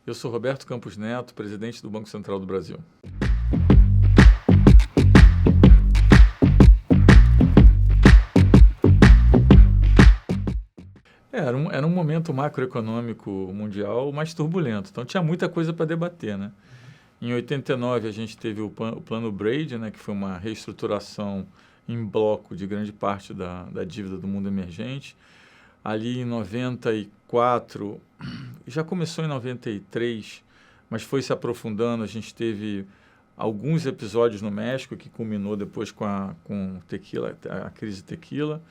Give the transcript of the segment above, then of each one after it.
Eu sou Roberto Campos Neto, presidente do Banco Central do Brasil. Era um momento macroeconômico mundial mais turbulento, então tinha muita coisa para debater, né? Em 89 a gente teve o plano Braid, né, que foi uma reestruturação em bloco de grande parte da dívida do mundo emergente. Ali em 94, já começou em 93, mas foi se aprofundando. A gente teve alguns episódios no México, que culminou depois com tequila, a crise tequila.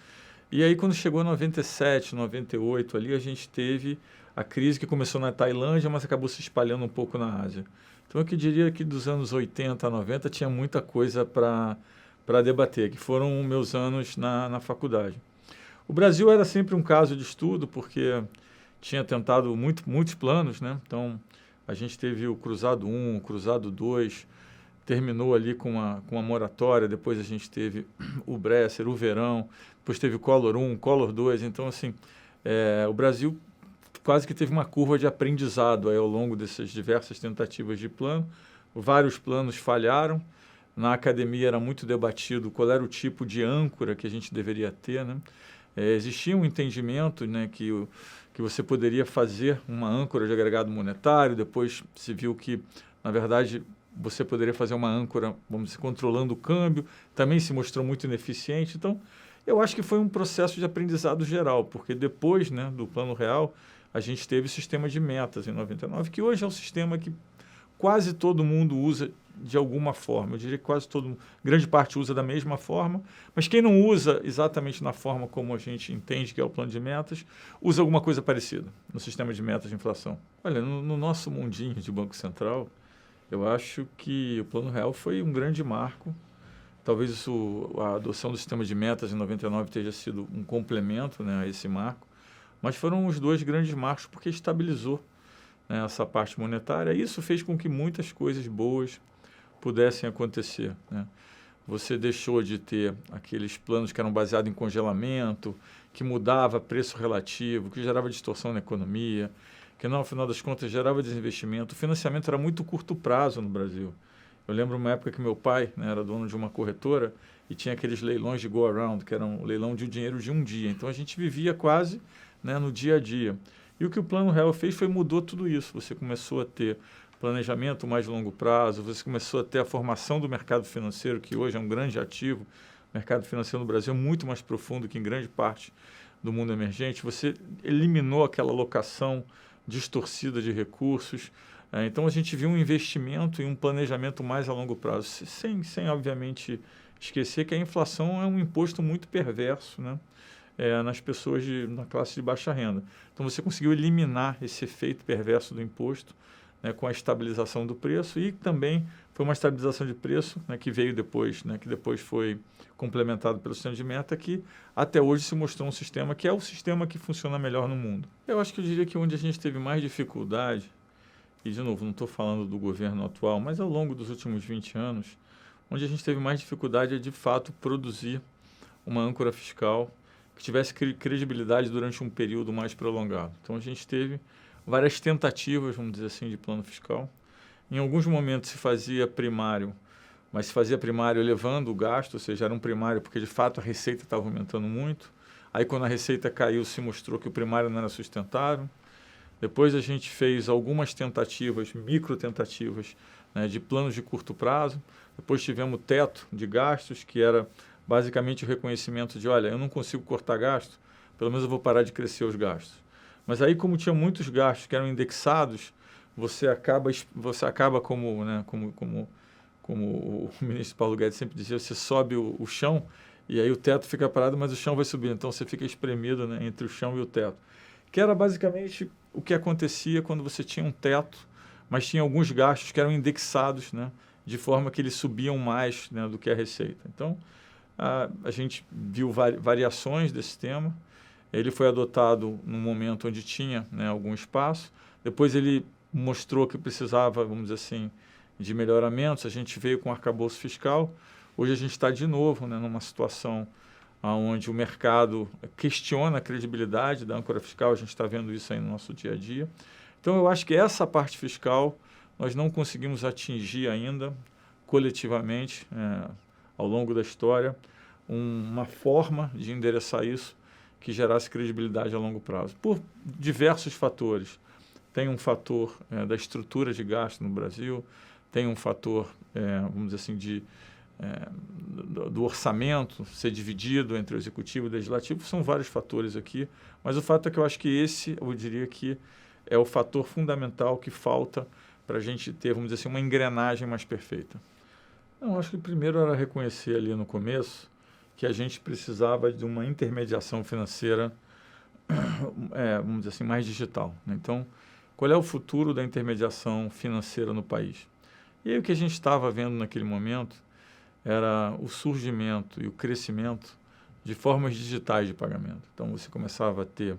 E aí, quando chegou em 97, 98, ali a gente teve a crise que começou na Tailândia, mas acabou se espalhando um pouco na Ásia. Então, eu que diria que dos anos 80 a 90 tinha muita coisa para debater, que foram meus anos na faculdade. O Brasil era sempre um caso de estudo, porque tinha tentado muitos planos, né? Então, a gente teve o Cruzado 1, o Cruzado 2, terminou ali com uma moratória, depois a gente teve o Bresser, o Verão, depois teve o Collor 1, o Collor 2. Então, assim, o Brasil quase que teve uma curva de aprendizado aí ao longo dessas diversas tentativas de plano. Vários planos falharam. Na academia era muito debatido qual era o tipo de âncora que a gente deveria ter, né? Existia um entendimento, né, que você poderia fazer uma âncora de agregado monetário, depois se viu que, na verdade, você poderia fazer uma âncora, vamos dizer, controlando o câmbio, também se mostrou muito ineficiente. Então, eu acho que foi um processo de aprendizado geral, porque depois, né, do Plano Real, a gente teve o sistema de metas em 99, que hoje é um sistema que quase todo mundo usa de alguma forma. Eu diria que grande parte usa da mesma forma, mas quem não usa exatamente na forma como a gente entende que é o plano de metas, usa alguma coisa parecida no sistema de metas de inflação. Olha, no nosso mundinho de Banco Central, eu acho que o Plano Real foi um grande marco. Talvez a adoção do sistema de metas em 99 tenha sido um complemento, né, a esse marco, mas foram os dois grandes marcos porque estabilizou, né, essa parte monetária. Isso fez com que muitas coisas boas pudessem acontecer, né? Você deixou de ter aqueles planos que eram baseados em congelamento, que mudava preço relativo, que gerava distorção na economia, que no final das contas gerava desinvestimento. O financiamento era muito curto prazo no Brasil. Eu lembro uma época que meu pai, né, era dono de uma corretora e tinha aqueles leilões de go-around, que era um leilão de dinheiro de um dia. Então a gente vivia quase, né, no dia a dia. E o que o Plano Real fez foi mudou tudo isso. Você começou a ter planejamento mais longo prazo, você começou a ter a formação do mercado financeiro, que hoje é um grande ativo. O mercado financeiro no Brasil é muito mais profundo que em grande parte do mundo emergente. Você eliminou aquela alocação distorcida de recursos. Então, a gente viu um investimento e um planejamento mais a longo prazo, sem obviamente, esquecer que a inflação é um imposto muito perverso, né, nas pessoas na classe de baixa renda. Então, você conseguiu eliminar esse efeito perverso do imposto, né, com a estabilização do preço, e também foi uma estabilização de preço, né, que veio depois, né, que depois foi complementado pelo sistema de meta, que até hoje se mostrou um sistema que é o sistema que funciona melhor no mundo. Eu acho que eu diria que onde a gente teve mais dificuldade, e de novo, não estou falando do governo atual, mas ao longo dos últimos 20 anos, onde a gente teve mais dificuldade é de fato produzir uma âncora fiscal que tivesse credibilidade durante um período mais prolongado. Então a gente teve várias tentativas, vamos dizer assim, de plano fiscal. Em alguns momentos se fazia primário, mas se fazia primário elevando o gasto, ou seja, era um primário porque de fato a receita estava aumentando muito. Aí quando a receita caiu se mostrou que o primário não era sustentável. Depois a gente fez algumas tentativas, micro tentativas, né, de planos de curto prazo. Depois tivemos o teto de gastos, que era basicamente o reconhecimento de, olha, eu não consigo cortar gasto, pelo menos eu vou parar de crescer os gastos. Mas aí, como tinha muitos gastos que eram indexados, você acaba como, né, como o ministro Paulo Guedes sempre dizia, você sobe o chão e aí o teto fica parado, mas o chão vai subir. Então você fica espremido, né, entre o chão e o teto. Que era basicamente o que acontecia quando você tinha um teto, mas tinha alguns gastos que eram indexados, né, de forma que eles subiam mais, né, do que a receita. Então, a gente viu variações desse tema. Ele foi adotado num momento onde tinha, né, algum espaço. Depois ele mostrou que precisava, vamos dizer assim, de melhoramentos. A gente veio com o arcabouço fiscal. Hoje a gente está de novo, né, numa situação onde o mercado questiona a credibilidade da âncora fiscal. A gente está vendo isso aí no nosso dia a dia. Então, eu acho que essa parte fiscal nós não conseguimos atingir ainda, coletivamente, ao longo da história, uma forma de endereçar isso que gerasse credibilidade a longo prazo, por diversos fatores. Tem um fator da estrutura de gasto no Brasil, tem um fator, vamos dizer assim, do orçamento ser dividido entre o executivo e o legislativo. São vários fatores aqui, mas o fato é que eu acho que esse, eu diria que é o fator fundamental que falta para a gente ter, vamos dizer assim, uma engrenagem mais perfeita. Não, acho que primeiro era reconhecer ali no começo que a gente precisava de uma intermediação financeira, vamos dizer assim, mais digital, né? Então, qual é o futuro da intermediação financeira no país? E aí o que a gente estava vendo naquele momento era o surgimento e o crescimento de formas digitais de pagamento. Então, você começava a ter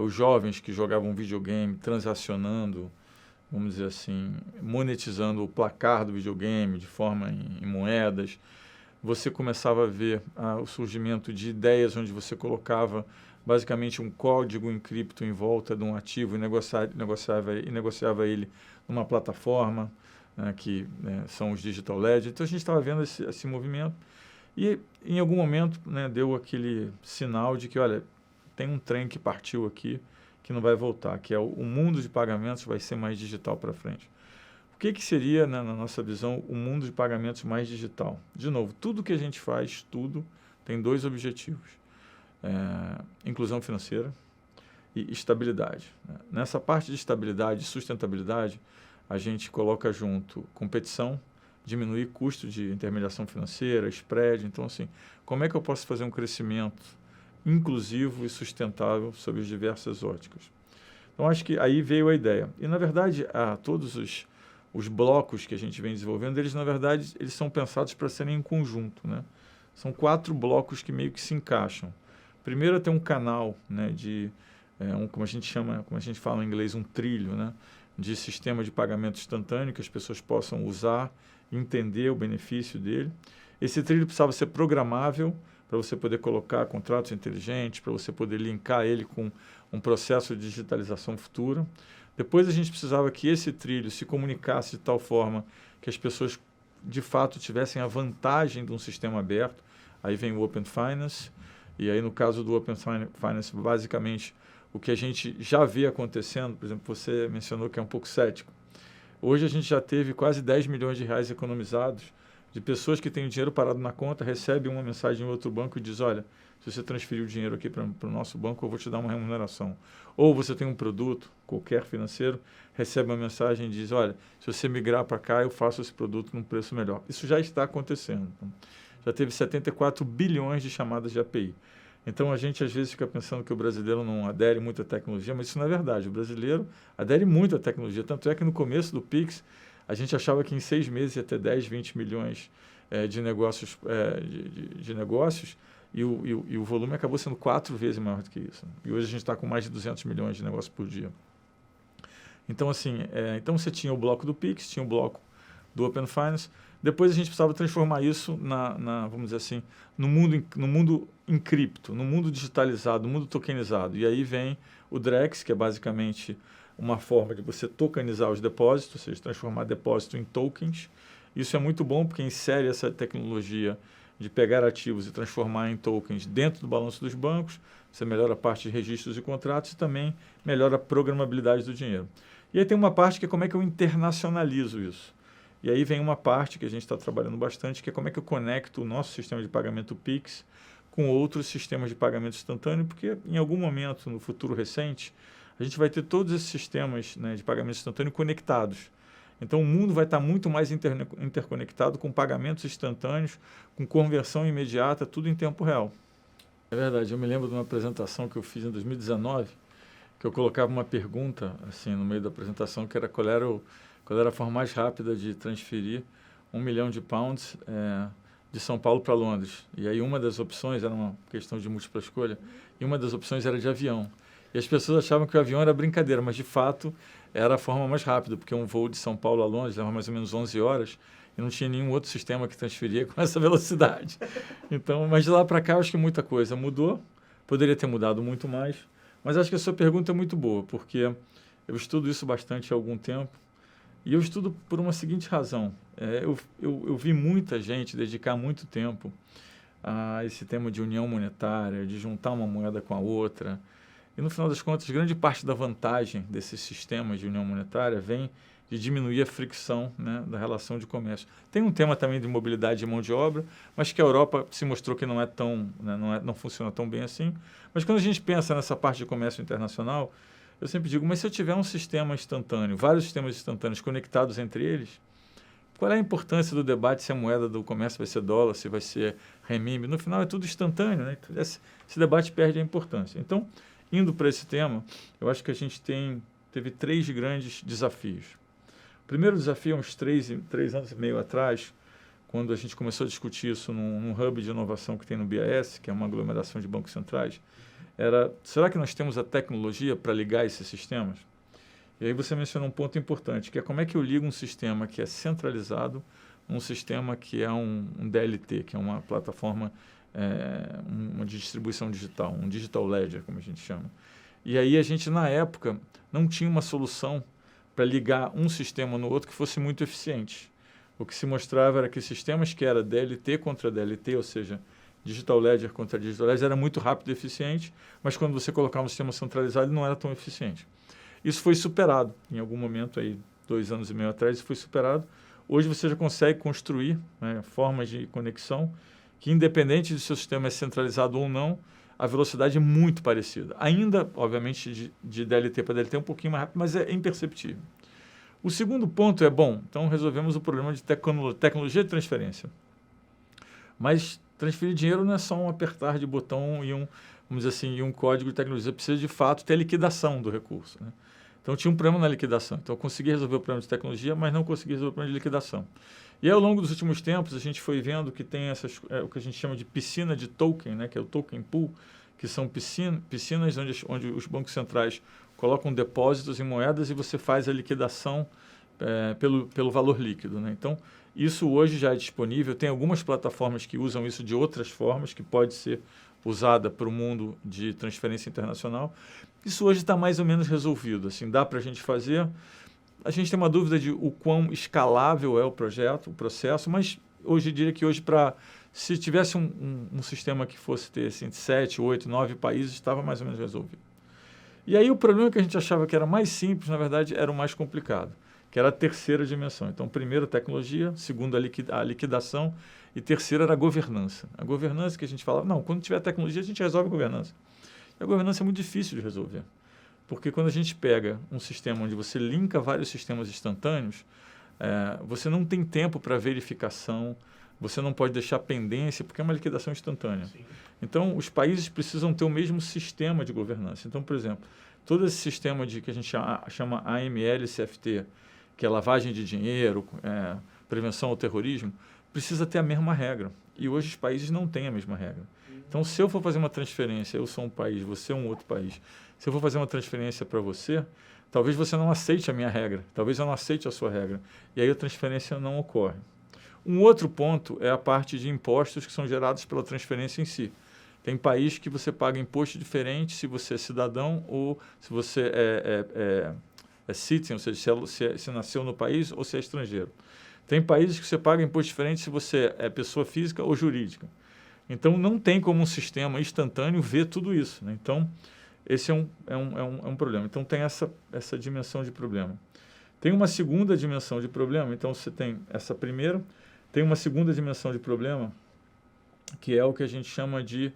os jovens que jogavam videogame transacionando, vamos dizer assim, monetizando o placar do videogame de forma em moedas. Você começava a ver o surgimento de ideias onde você colocava basicamente um código em cripto em volta de um ativo e negociava ele numa plataforma, que são os Digital Ledger. Então, a gente estava vendo esse movimento e, em algum momento, deu aquele sinal de que, olha, tem um trem que partiu aqui que não vai voltar, que é o mundo de pagamentos vai ser mais digital para frente. O que seria, na nossa visão, o mundo de pagamentos mais digital? De novo, tudo que a gente faz, tudo, tem dois objetivos. Inclusão financeira e estabilidade. Nessa parte de estabilidade e sustentabilidade, a gente coloca junto competição, diminuir custo de intermediação financeira, spread. Então, assim, como é que eu posso fazer um crescimento inclusivo e sustentável sob as diversas óticas? Então, acho que aí veio a ideia. E, na verdade, todos os blocos que a gente vem desenvolvendo, eles, na verdade, eles são pensados para serem em conjunto, né? São 4 blocos que meio que se encaixam. Primeiro é ter um canal, né, como a gente fala em inglês, um trilho, né, de sistema de pagamento instantâneo que as pessoas possam usar, entender o benefício dele. Esse trilho precisava ser programável para você poder colocar contratos inteligentes, para você poder linkar ele com um processo de digitalização futura. Depois a gente precisava que esse trilho se comunicasse de tal forma que as pessoas de fato tivessem a vantagem de um sistema aberto. Aí vem o Open Finance. E aí, no caso do Open Finance, basicamente, o que a gente já vê acontecendo, por exemplo, você mencionou que é um pouco cético. Hoje a gente já teve quase 10 milhões de reais economizados de pessoas que têm o dinheiro parado na conta, recebem uma mensagem em outro banco e diz, olha, se você transferir o dinheiro aqui para o nosso banco, eu vou te dar uma remuneração. Ou você tem um produto, qualquer financeiro, recebe uma mensagem e diz, olha, se você migrar para cá, eu faço esse produto num preço melhor. Isso já está acontecendo. Então, já teve 74 bilhões de chamadas de API. Então, a gente às vezes fica pensando que o brasileiro não adere muito à tecnologia, mas isso não é verdade. O brasileiro adere muito à tecnologia. Tanto é que no começo do Pix, a gente achava que em 6 meses ia ter 10, 20 milhões de negócios, de negócios e o volume acabou sendo 4 vezes maior do que isso. E hoje a gente está com mais de 200 milhões de negócios por dia. Então, assim, então você tinha o bloco do Pix, tinha o bloco do Open Finance. Depois a gente precisava transformar isso vamos dizer assim, no mundo em cripto, no mundo digitalizado, no mundo tokenizado. E aí vem o Drex, que é basicamente uma forma de você tokenizar os depósitos, ou seja, transformar depósito em tokens. Isso é muito bom porque insere essa tecnologia de pegar ativos e transformar em tokens dentro do balanço dos bancos. Você melhora a parte de registros e contratos e também melhora a programabilidade do dinheiro. E aí tem uma parte que é como é que eu internacionalizo isso. E aí vem uma parte que a gente está trabalhando bastante, que é como é que eu conecto o nosso sistema de pagamento Pix com outros sistemas de pagamento instantâneo, porque em algum momento, no futuro recente, a gente vai ter todos esses sistemas, né, de pagamento instantâneo conectados. Então, o mundo vai estar muito mais interconectado com pagamentos instantâneos, com conversão imediata, tudo em tempo real. É verdade, eu me lembro de uma apresentação que eu fiz em 2019, que eu colocava uma pergunta assim no meio da apresentação, que era qual era a forma mais rápida de transferir 1 milhão de pounds de São Paulo para Londres. E aí uma das opções, era uma questão de múltipla escolha, e uma das opções era de avião. E as pessoas achavam que o avião era brincadeira, mas de fato era a forma mais rápida, porque um voo de São Paulo a Londres leva mais ou menos 11 horas e não tinha nenhum outro sistema que transferia com essa velocidade. Então, mas de lá para cá, eu acho que muita coisa mudou, poderia ter mudado muito mais, mas acho que a sua pergunta é muito boa, porque Eu estudo isso bastante há algum tempo. E eu estudo por uma seguinte razão. Eu vi muita gente dedicar muito tempo a esse tema de união monetária, de juntar uma moeda com a outra. E, no final das contas, grande parte da vantagem desses sistemas de união monetária vem de diminuir a fricção, né, da relação de comércio. Tem um tema também de mobilidade de mão de obra, mas que a Europa se mostrou que não é tão, né, não funciona tão bem assim. Mas quando a gente pensa nessa parte de comércio internacional, eu sempre digo, mas se eu tiver um sistema instantâneo, vários sistemas instantâneos conectados entre eles, qual é a importância do debate se a moeda do comércio vai ser dólar, se vai ser renminbi? No final é tudo instantâneo, né? Esse debate perde a importância. Então, indo para esse tema, eu acho que a gente teve 3 grandes desafios. O primeiro desafio, uns 3 anos e meio atrás, quando a gente começou a discutir isso num hub de inovação que tem no BAS, que é uma aglomeração de bancos centrais, será que nós temos a tecnologia para ligar esses sistemas? E aí você mencionou um ponto importante, que é como é que eu ligo um sistema que é centralizado num sistema que é um DLT, que é uma plataforma uma de distribuição digital, um digital ledger, como a gente chama. E aí a gente, na época, não tinha uma solução para ligar um sistema no outro que fosse muito eficiente. O que se mostrava era que sistemas que era DLT contra DLT, ou seja, Digital Ledger contra Digital Ledger, era muito rápido e eficiente, mas quando você colocava um sistema centralizado, ele não era tão eficiente. Isso foi superado. Em algum momento, aí, 2 anos e meio atrás, isso foi superado. Hoje você já consegue construir, né, formas de conexão que, independente de se o sistema é centralizado ou não, a velocidade é muito parecida. Ainda, obviamente, de DLT para DLT é um pouquinho mais rápido, mas é imperceptível. O segundo ponto é, então resolvemos o problema de tecnologia de transferência. Mas transferir dinheiro não é só um apertar de botão e vamos dizer assim, um código de tecnologia. Precisa, de fato, ter a liquidação do recurso, né? Então, tinha um problema na liquidação. Então, eu consegui resolver o problema de tecnologia, mas não consegui resolver o problema de liquidação. E aí, ao longo dos últimos tempos, a gente foi vendo que tem o que a gente chama de piscina de token, né, que é o token pool, que são piscinas onde os bancos centrais colocam depósitos em moedas e você faz a liquidação pelo valor líquido, né? Então, isso hoje já é disponível. Tem algumas plataformas que usam isso de outras formas, que pode ser usada para o mundo de transferência internacional. Isso hoje está mais ou menos resolvido. Assim, dá para a gente fazer. A gente tem uma dúvida de o quão escalável é o processo, mas hoje eu diria que se tivesse um sistema que fosse ter assim, 7, 8, 9 países, estava mais ou menos resolvido. E aí o problema que a gente achava que era mais simples, na verdade, era o mais complicado, que era a terceira dimensão. Então, primeiro, a tecnologia, segundo, a liquidação, e terceiro era a governança. A governança que a gente falava, não, quando tiver tecnologia, a gente resolve a governança. E a governança é muito difícil de resolver, porque quando a gente pega um sistema onde você linka vários sistemas instantâneos, você não tem tempo para verificação, você não pode deixar pendência, porque é uma liquidação instantânea. Sim. Então, os países precisam ter o mesmo sistema de governança. Então, por exemplo, todo esse sistema que a gente chama AML-CFT, que é lavagem de dinheiro, prevenção ao terrorismo, precisa ter a mesma regra. E hoje os países não têm a mesma regra. Então, se eu for fazer uma transferência, eu sou um país, você é um outro país, se eu for fazer uma transferência para você, talvez você não aceite a minha regra, talvez eu não aceite a sua regra, e aí a transferência não ocorre. Um outro ponto é a parte de impostos que são gerados pela transferência em si. Tem país que você paga imposto diferente se você é cidadão ou se você é citizen, ou seja, se nasceu no país ou se é estrangeiro. Tem países que você paga imposto diferente se você é pessoa física ou jurídica. Então, não tem como um sistema instantâneo ver tudo isso, né? Então, esse é um problema. Então, tem essa dimensão de problema. Tem uma segunda dimensão de problema. Então, você tem essa primeira. Tem uma segunda dimensão de problema, que é o que a gente chama de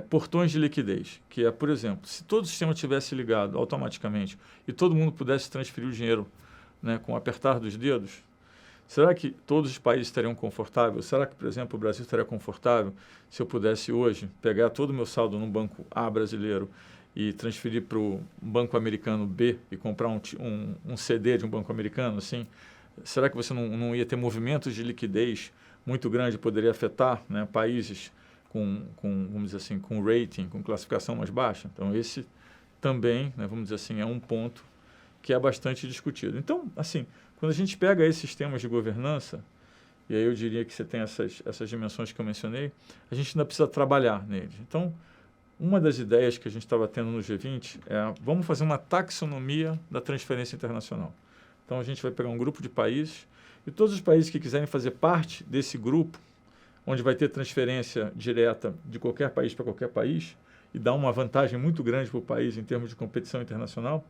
portões de liquidez. Que é, por exemplo, se todo o sistema tivesse ligado automaticamente e todo mundo pudesse transferir o dinheiro, né, com o apertar dos dedos, será que todos os países estariam confortáveis? Será que, por exemplo, o Brasil estaria confortável se eu pudesse hoje pegar todo o meu saldo num banco A brasileiro e transferir para o banco americano B e comprar um CD de um banco americano? Assim, será que você não ia ter movimentos de liquidez muito grande, poderia afetar, né, países vamos dizer assim, com rating, com classificação mais baixa? Então, esse também, né, vamos dizer assim, é um ponto que é bastante discutido. Então, assim, quando a gente pega esses sistemas de governança, e aí eu diria que você tem essas dimensões que eu mencionei, a gente ainda precisa trabalhar neles. Então, uma das ideias que a gente estava tendo no G20 é vamos fazer uma taxonomia da transferência internacional. Então, a gente vai pegar um grupo de países e todos os países que quiserem fazer parte desse grupo, onde vai ter transferência direta de qualquer país para qualquer país e dá uma vantagem muito grande para o país em termos de competição internacional,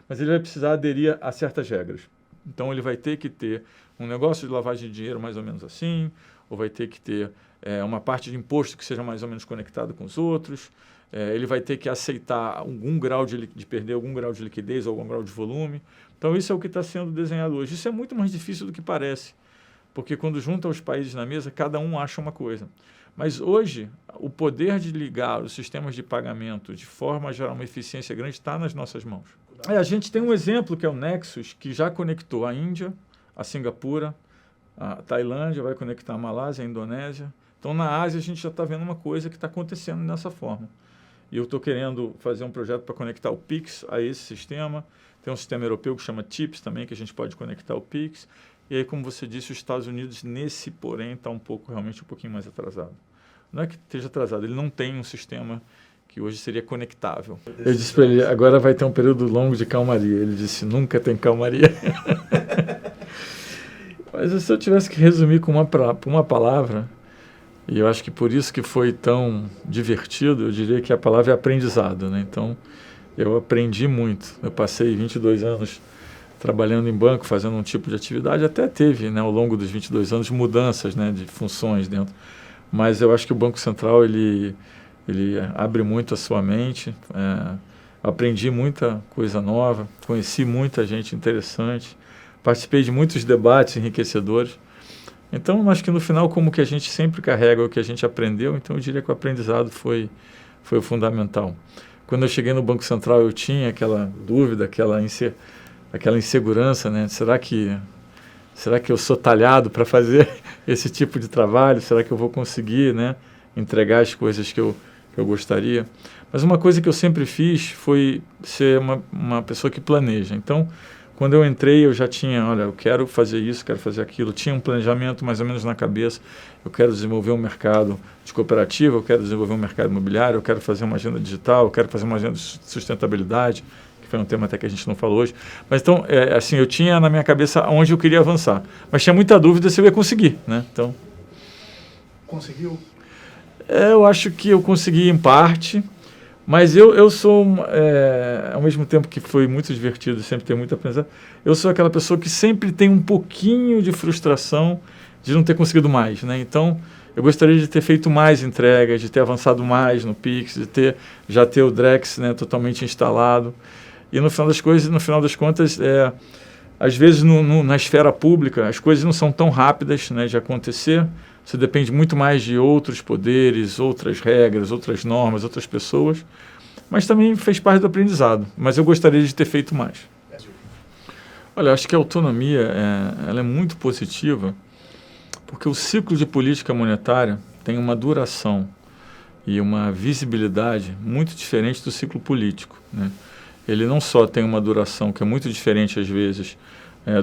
mas ele vai precisar aderir a certas regras. Então, ele vai ter que ter um negócio de lavagem de dinheiro mais ou menos assim, ou vai ter que ter uma parte de imposto que seja mais ou menos conectado com os outros, ele vai ter que aceitar algum grau de perder algum grau de liquidez ou algum grau de volume. Então, isso é o que está sendo desenhado hoje. Isso é muito mais difícil do que parece, porque quando junta os países na mesa, cada um acha uma coisa. Mas hoje, o poder de ligar os sistemas de pagamento de forma a gerar uma eficiência grande está nas nossas mãos. A gente tem um exemplo que é o Nexus, que já conectou a Índia, a Singapura, a Tailândia, vai conectar a Malásia, a Indonésia. Então, na Ásia, a gente já está vendo uma coisa que está acontecendo dessa forma. E eu estou querendo fazer um projeto para conectar o Pix a esse sistema. Tem um sistema europeu que chama TIPS também, que a gente pode conectar o Pix. E aí, como você disse, os Estados Unidos, nesse porém, está realmente um pouquinho mais atrasado. Não é que esteja atrasado, ele não tem um sistema que hoje seria conectável. Eu disse para ele, agora vai ter um período longo de calmaria. Ele disse, nunca tem calmaria. Mas se eu tivesse que resumir com uma palavra, e eu acho que por isso que foi tão divertido, eu diria que a palavra é aprendizado, né? Então, eu aprendi muito. Eu passei 22 anos trabalhando em banco, fazendo um tipo de atividade, até teve, né, ao longo dos 22 anos, mudanças, né, de funções dentro. Mas eu acho que o Banco Central, ele abre muito a sua mente, aprendi muita coisa nova, conheci muita gente interessante, participei de muitos debates enriquecedores. Então, acho que no final, como que a gente sempre carrega o que a gente aprendeu, então eu diria que o aprendizado foi o fundamental. Quando eu cheguei no Banco Central, eu tinha aquela dúvida, aquela insegurança, né? Será que eu sou talhado para fazer esse tipo de trabalho? Será que eu vou conseguir, né, entregar as coisas que eu gostaria? Mas uma coisa que eu sempre fiz foi ser uma pessoa que planeja. Então, quando eu entrei, eu já tinha, olha, eu quero fazer isso, quero fazer aquilo. Tinha um planejamento mais ou menos na cabeça. Eu quero desenvolver um mercado de cooperativa, eu quero desenvolver um mercado imobiliário, eu quero fazer uma agenda digital, eu quero fazer uma agenda de sustentabilidade, que foi um tema até que a gente não falou hoje. Mas então, assim, eu tinha na minha cabeça onde eu queria avançar. Mas tinha muita dúvida se eu ia conseguir, né? Então, conseguiu? Eu acho que eu consegui em parte. Mas eu sou, ao mesmo tempo que foi muito divertido, sempre ter muito aprendizado, eu sou aquela pessoa que sempre tem um pouquinho de frustração de não ter conseguido mais, né? Então, eu gostaria de ter feito mais entregas, de ter avançado mais no Pix, de já ter o Drex, né, totalmente instalado. E no final das contas, às vezes na esfera pública, as coisas não são tão rápidas, né, de acontecer. Você depende muito mais de outros poderes, outras regras, outras normas, outras pessoas. Mas também fez parte do aprendizado. Mas eu gostaria de ter feito mais. Olha, acho que a autonomia ela é muito positiva, porque o ciclo de política monetária tem uma duração e uma visibilidade muito diferente do ciclo político, né? Ele não só tem uma duração que é muito diferente, às vezes,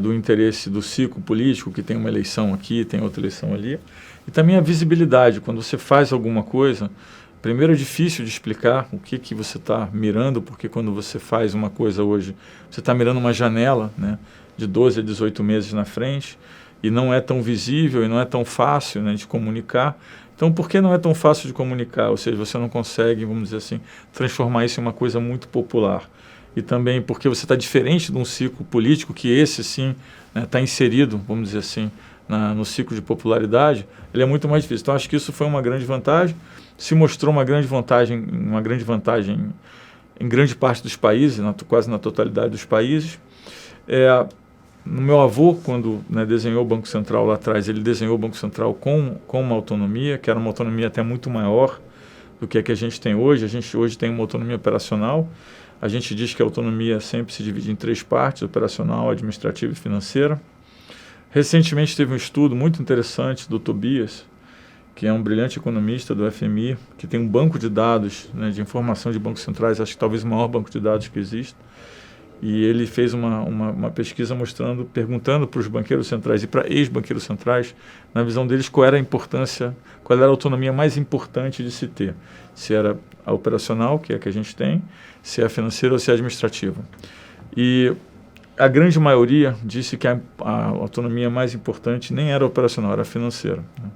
do interesse do ciclo político, que tem uma eleição aqui, tem outra eleição ali, e também a visibilidade. Quando você faz alguma coisa, primeiro é difícil de explicar o que você está mirando, porque quando você faz uma coisa hoje, você está mirando uma janela, né, de 12 a 18 meses na frente, e não é tão visível e não é tão fácil, né, de comunicar. Então, por que não é tão fácil de comunicar? Ou seja, você não consegue, vamos dizer assim, transformar isso em uma coisa muito popular. E também porque você está diferente de um ciclo político, que esse sim está inserido, vamos dizer assim, no ciclo de popularidade, ele é muito mais difícil. Então, acho que isso foi uma grande vantagem, se mostrou uma grande vantagem em grande parte dos países, quase na totalidade dos países. No meu avô, quando desenhou o Banco Central lá atrás, ele desenhou o Banco Central com uma autonomia, que era uma autonomia até muito maior do que a gente tem hoje. A gente hoje tem uma autonomia operacional. A gente diz que a autonomia sempre se divide em 3 partes, operacional, administrativa e financeira. Recentemente teve um estudo muito interessante do Tobias, que é um brilhante economista do FMI, que tem um banco de dados, de informação de bancos centrais, acho que talvez o maior banco de dados que existe, e ele fez uma pesquisa perguntando para os banqueiros centrais e para ex-banqueiros centrais, na visão deles, qual era a importância, qual era a autonomia mais importante de se ter. Se era a operacional, que é a que a gente tem, se é a financeira ou se é a administrativa. E a grande maioria disse que a autonomia mais importante nem era operacional, era financeira, né?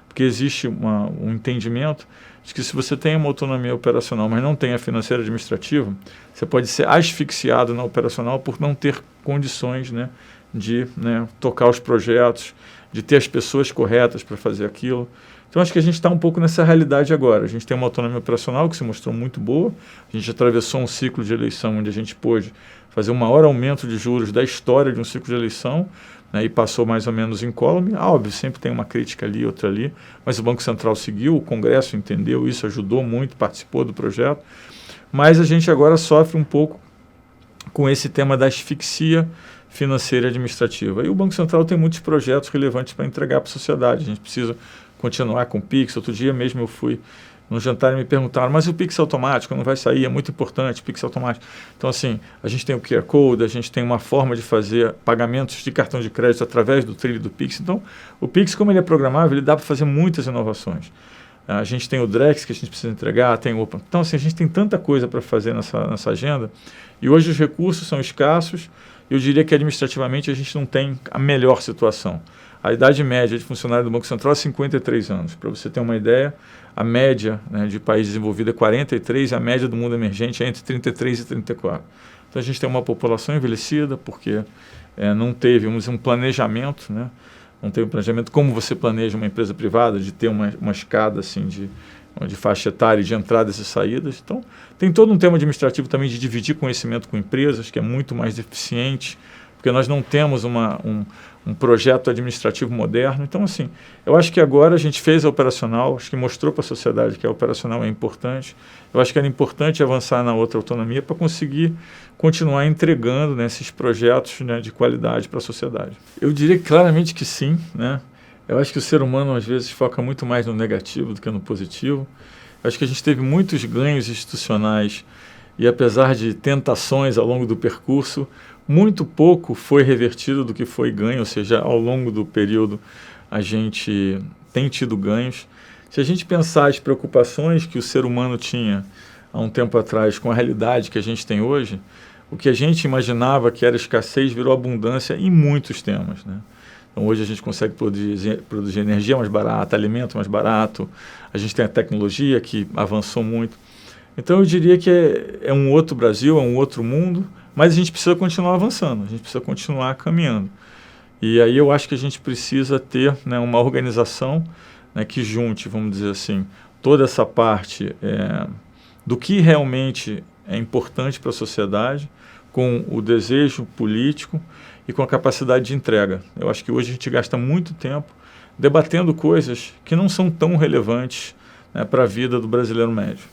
Porque existe um entendimento de que se você tem uma autonomia operacional, mas não tem a financeira administrativa, você pode ser asfixiado na operacional por não ter condições, né, de, né, tocar os projetos, de ter as pessoas corretas para fazer aquilo. Então, acho que a gente está um pouco nessa realidade agora. A gente tem uma autonomia operacional que se mostrou muito boa. A gente atravessou um ciclo de eleição onde a gente pôde fazer o maior aumento de juros da história de um ciclo de eleição, né, e passou mais ou menos incólume. Óbvio, sempre tem uma crítica ali, outra ali, mas o Banco Central seguiu, o Congresso entendeu isso, ajudou muito, participou do projeto. Mas a gente agora sofre um pouco com esse tema da asfixia financeira e administrativa. E o Banco Central tem muitos projetos relevantes para entregar para a sociedade. A gente precisa continuar com o Pix. Outro dia mesmo eu fui no jantar e me perguntaram, mas o Pix automático não vai sair? É muito importante, Pix automático. Então, assim, a gente tem o QR Code, a gente tem uma forma de fazer pagamentos de cartão de crédito através do trilho do Pix. Então, o Pix, como ele é programável, ele dá para fazer muitas inovações. A gente tem o Drex, que a gente precisa entregar, tem o Open. Então, assim, a gente tem tanta coisa para fazer nessa agenda, e hoje os recursos são escassos. Eu diria que administrativamente a gente não tem a melhor situação. A idade média de funcionário do Banco Central é 53 anos. Para você ter uma ideia, a média, né, de país desenvolvido é 43, a média do mundo emergente é entre 33 e 34. Então a gente tem uma população envelhecida porque não teve um planejamento, né? Não teve um planejamento como você planeja uma empresa privada, de ter uma escada assim, de faixa etária, de entradas e saídas. Então, tem todo um tema administrativo também de dividir conhecimento com empresas, que é muito mais deficiente, porque nós não temos um projeto administrativo moderno. Então, assim, eu acho que agora a gente fez a operacional, acho que mostrou para a sociedade que a operacional é importante. Eu acho que era importante avançar na outra autonomia para conseguir continuar entregando, né, esses projetos, né, de qualidade para a sociedade. Eu diria claramente que sim, né? Eu acho que o ser humano, às vezes, foca muito mais no negativo do que no positivo. Eu acho que a gente teve muitos ganhos institucionais e, apesar de tentações ao longo do percurso, muito pouco foi revertido do que foi ganho, ou seja, ao longo do período a gente tem tido ganhos. Se a gente pensar as preocupações que o ser humano tinha há um tempo atrás com a realidade que a gente tem hoje, o que a gente imaginava que era escassez virou abundância em muitos temas, né? Então, hoje a gente consegue produzir energia mais barata, alimento mais barato, a gente tem a tecnologia que avançou muito. Então, eu diria que é um outro Brasil, é um outro mundo, mas a gente precisa continuar avançando, a gente precisa continuar caminhando. E aí eu acho que a gente precisa ter, né, uma organização, né, que junte, vamos dizer assim, toda essa parte do que realmente é importante para a sociedade, com o desejo político e com a capacidade de entrega. Eu acho que hoje a gente gasta muito tempo debatendo coisas que não são tão relevantes, né, para a vida do brasileiro médio.